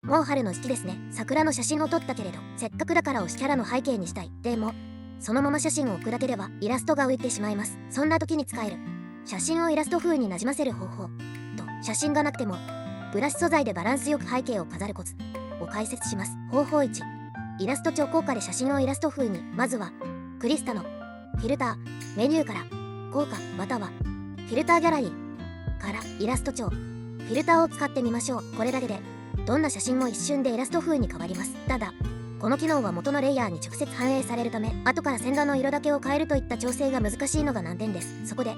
もう春の時期ですね。桜の写真を撮ったけれど、せっかくだから推しキャラの背景にしたい。でも、そのまま写真を置くだけではイラストが浮いてしまいます。そんな時に使える写真をイラスト風になじませる方法と、写真がなくてもブラシ素材でバランスよく背景を飾るコツを解説します。方法1、イラスト調効果で写真をイラスト風に。まずはクリスタのフィルターメニューから効果またはフィルターギャラリーからイラスト調フィルターを使ってみましょう。これだけでどんな写真も一瞬でイラスト風に変わります。ただこの機能は元のレイヤーに直接反映されるため、後から線画の色だけを変えるといった調整が難しいのが難点です。そこで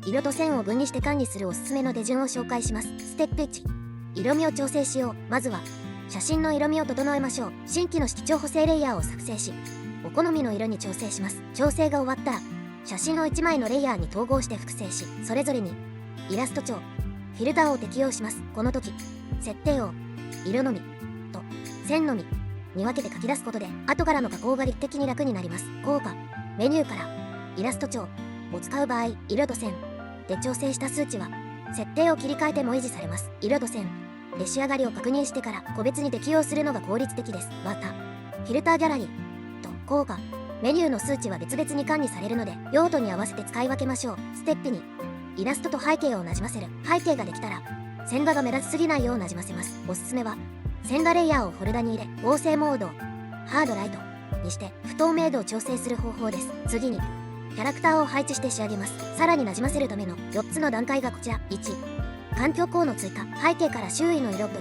色と線を分離して管理するおすすめの手順を紹介します。ステップ1、色味を調整しよう。まずは写真の色味を整えましょう。新規の色調補正レイヤーを作成し、お好みの色に調整します。調整が終わったら写真を1枚のレイヤーに統合して複製し、それぞれにイラスト調フィルターを適用します。この時設定を色のみと線のみに分けて書き出すことで、後からの加工が劇的に楽になります。効果メニューからイラスト調を使う場合、色と線で調整した数値は設定を切り替えても維持されます。色と線で仕上がりを確認してから個別に適用するのが効率的です。またフィルターギャラリーと効果メニューの数値は別々に管理されるので、用途に合わせて使い分けましょう。ステップ2、イラストと背景をなじませる。背景ができたら線画が目立ちすぎないようなじませます。おすすめは線画レイヤーをフォルダに入れ、合成モードをハードライトにして不透明度を調整する方法です。次にキャラクターを配置して仕上げます。さらになじませるための4つの段階がこちら。1、環境光の追加。背景から周囲の色と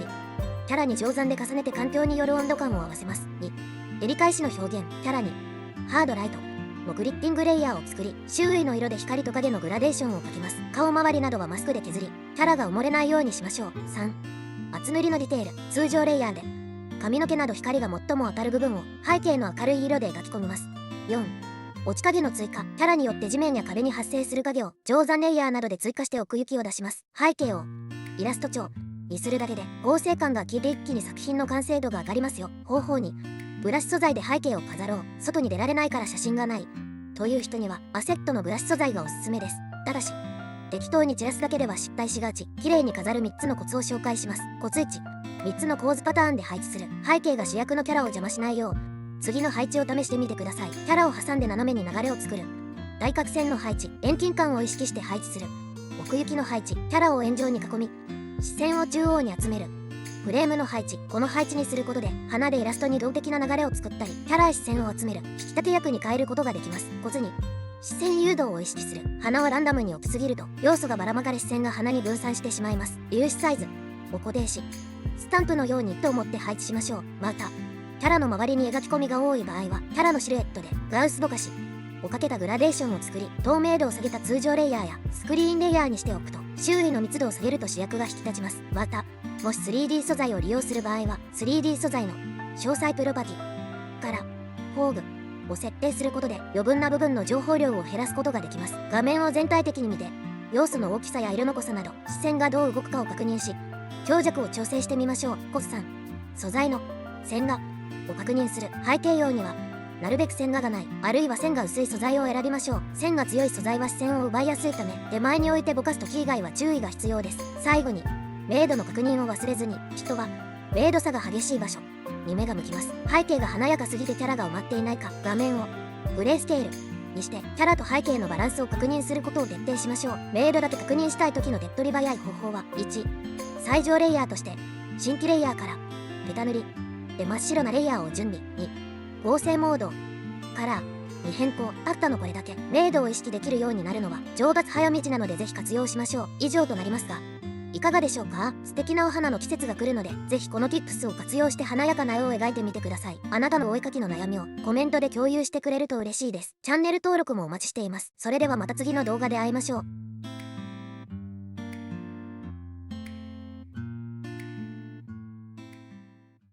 キャラに定山で重ねて環境による温度感を合わせます。2、照り返しの表現。キャラにハードライトのグリッピングレイヤーを作り、周囲の色で光と影のグラデーションを描きます。顔周りなどはマスクで削り、キャラが埋もれないようにしましょう。3、厚塗りのディテール。通常レイヤーで髪の毛など光が最も当たる部分を背景の明るい色で描き込みます。4、落ち影の追加。キャラによって地面や壁に発生する影を定山レイヤーなどで追加して奥行きを出します。背景をイラスト調にするだけで合成感が効いて一気に作品の完成度が上がりますよ。方法2、ブラシ素材で背景を飾ろう。外に出られないから写真がないという人にはアセットのブラシ素材がおすすめです。ただし適当に散らすだけでは失敗しがち。綺麗に飾る3つのコツを紹介します。コツ1、3つの構図パターンで配置する。背景が主役のキャラを邪魔しないよう次の配置を試してみてください。キャラを挟んで斜めに流れを作る。対角線の配置、遠近感を意識して配置する。奥行きの配置、キャラを円状に囲み視線を中央に集める。フレームの配置、この配置にすることで花でイラストに動的な流れを作ったり、キャラへ視線を集める引き立て役に変えることができます。コツ2、視線誘導を意識する。花はランダムに置きすぎると要素がばらまかれ視線が花に分散してしまいます。粒子サイズを固定しスタンプのように糸を持って配置しましょう。またキャラの周りに描き込みが多い場合はキャラのシルエットでガウスぼかしをかけたグラデーションを作り、透明度を下げた通常レイヤーやスクリーンレイヤーにしておくと周囲の密度を下げると主役が引き立ちます。またもし 3D 素材を利用する場合は 3D 素材の詳細プロパティからフォーグを設定することで余分な部分の情報量を減らすことができます。画面を全体的に見て要素の大きさや色の濃さなど視線がどう動くかを確認し強弱を調整してみましょう。コツ3、素材の線画を確認する。背景用にはなるべく線画がない、あるいは線が薄い素材を選びましょう。線が強い素材は視線を奪いやすいため手前に置いてぼかす時以外は注意が必要です。最後に明度の確認を忘れずに。人は明度差が激しい場所に目が向きます。背景が華やかすぎてキャラが埋まっていないか、画面をグレースケールにしてキャラと背景のバランスを確認することを徹底しましょう。明度だけ確認したい時の手っ取り早い方法は1、最上レイヤーとして新規レイヤーからベタ塗りで真っ白なレイヤーを準備。2、合成モードカラーに変更。たったのこれだけ。明度を意識できるようになるのは上達早道なのでぜひ活用しましょう。以上となりますがいかがでしょうか。素敵なお花の季節が来るのでぜひこの Tips を活用して華やかな絵を描いてみてください。あなたのお絵描きの悩みをコメントで共有してくれると嬉しいです。チャンネル登録もお待ちしています。それではまた次の動画で会いましょう。